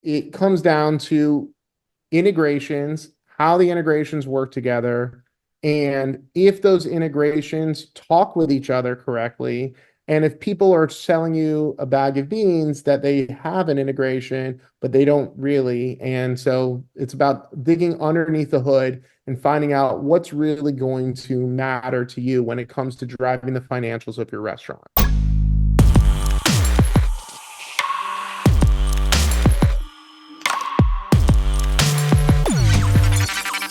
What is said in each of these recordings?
it comes down to integrations, how the integrations work together, and if those integrations talk with each other correctly. And if people are selling you a bag of beans that they have an integration, but they don't really. And so it's about digging underneath the hood and finding out what's really going to matter to you when it comes to driving the financials of your restaurant.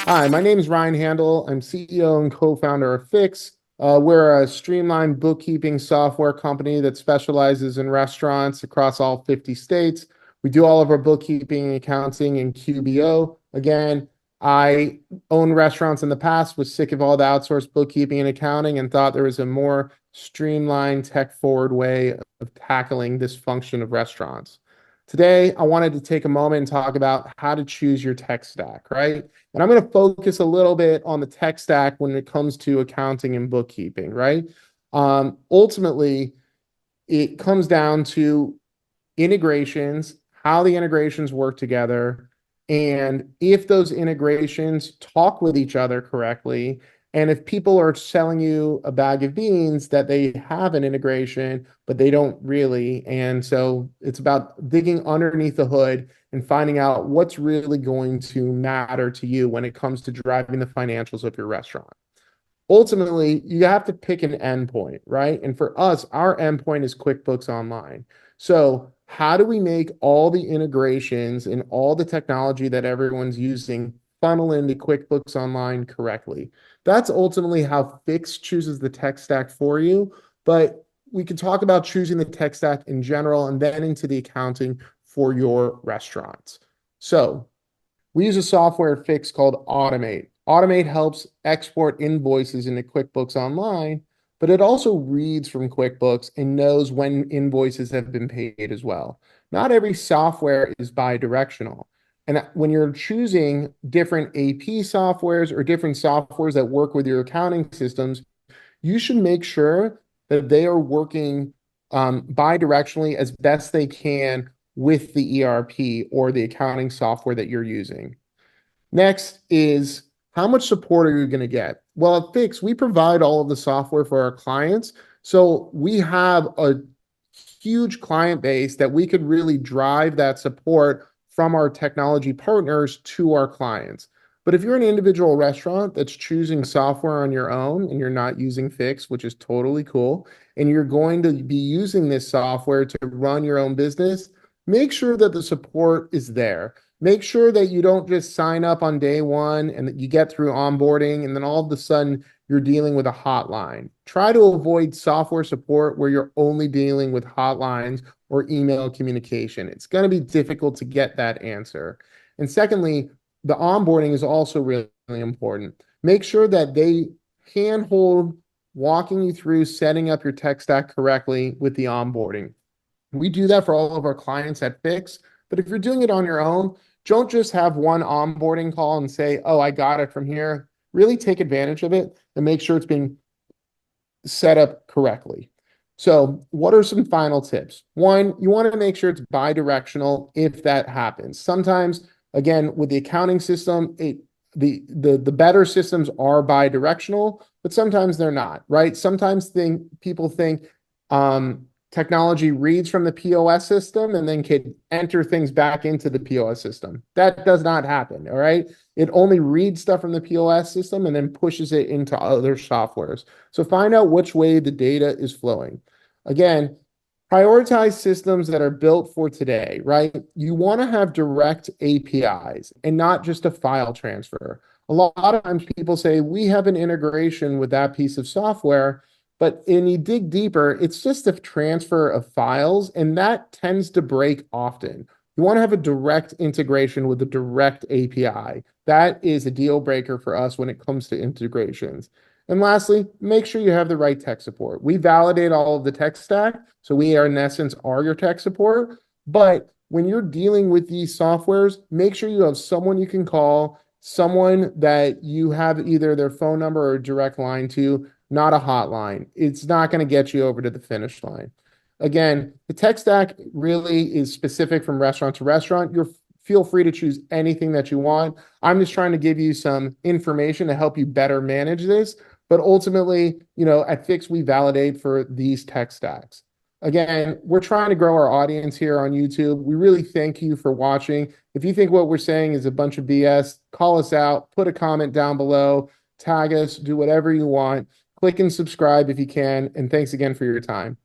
Hi, my name is Ryan Handel. I'm CEO and co-founder of FIXE. We're a streamlined bookkeeping software company that specializes in restaurants across all 50 states. We do all of our bookkeeping and accounting in QBO. Again, I owned restaurants in the past, was sick of all the outsourced bookkeeping and accounting, and thought there was a more streamlined, tech-forward way of tackling this function of restaurants. Today, I wanted to take a moment and talk about how to choose your tech stack, right? And I'm going to focus a little bit on the tech stack when it comes to accounting and bookkeeping, right? Ultimately, it comes down to integrations, how the integrations work together, and if those integrations talk with each other correctly. And if people are selling you a bag of beans that they have an integration, but they don't really. And so it's about digging underneath the hood and finding out what's really going to matter to you when it comes to driving the financials of your restaurant. Ultimately, you have to pick an endpoint, right? And for us, our endpoint is QuickBooks Online. So, how do we make all the integrations and all the technology that everyone's using funnel into QuickBooks Online correctly? That's ultimately how FIXE chooses the tech stack for you. But we can talk about choosing the tech stack in general and then into the accounting for your restaurants. So, we use a software at FIXE called Automate. Automate helps export invoices into QuickBooks Online, but it also reads from QuickBooks and knows when invoices have been paid as well. Not every software is bi-directional. And when you're choosing different AP softwares or different softwares that work with your accounting systems, you should make sure that they are working bi-directionally as best they can with the ERP or the accounting software that you're using. Next is how much support are you going to get? Well, at FIXE, we provide all of the software for our clients. So we have a huge client base that we could really drive that support from our technology partners to our clients. But if you're an individual restaurant that's choosing software on your own and you're not using FIXE, which is totally cool, and you're going to be using this software to run your own business, make sure that the support is there. Make sure that you don't just sign up on day one and that you get through onboarding and then all of a sudden you're dealing with a hotline. Try to avoid software support where you're only dealing with hotlines or email communication. It's going to be difficult to get that answer. And secondly, the onboarding is also really, really important. Make sure that they handhold walking you through setting up your tech stack correctly with the onboarding. We do that for all of our clients at FIXE, but if you're doing it on your own, don't just have one onboarding call and say, oh, I got it from here. Really take advantage of it and make sure it's being set up correctly. So, what are some final tips? One, you want to make sure it's bi-directional if that happens. Sometimes, again, with the accounting system, the better systems are bi-directional, but sometimes they're not, right? Sometimes people think technology reads from the POS system and then can enter things back into the POS system. That does not happen, all right? It only reads stuff from the POS system and then pushes it into other softwares. So find out which way the data is flowing. Again, prioritize systems that are built for today, right? You want to have direct APIs and not just a file transfer. A lot of times people say, we have an integration with that piece of software, but when you dig deeper, it's just a transfer of files, and that tends to break often. You want to have a direct integration with a direct API. That is a deal breaker for us when it comes to integrations. And lastly, make sure you have the right tech support. We validate all of the tech stack, so we are in essence are your tech support. But when you're dealing with these softwares, make sure you have someone you can call, someone that you have either their phone number or direct line to, not a hotline. It's not going to get you over to the finish line. Again, the tech stack really is specific from restaurant to restaurant. Your Feel free to choose anything that you want. I'm just trying to give you some information to help you better manage this. But ultimately, at Fix, we validate for these tech stacks. Again, we're trying to grow our audience here on YouTube. We really thank you for watching. If you think what we're saying is a bunch of BS, call us out, put a comment down below, tag us, do whatever you want. Click and subscribe if you can. And thanks again for your time.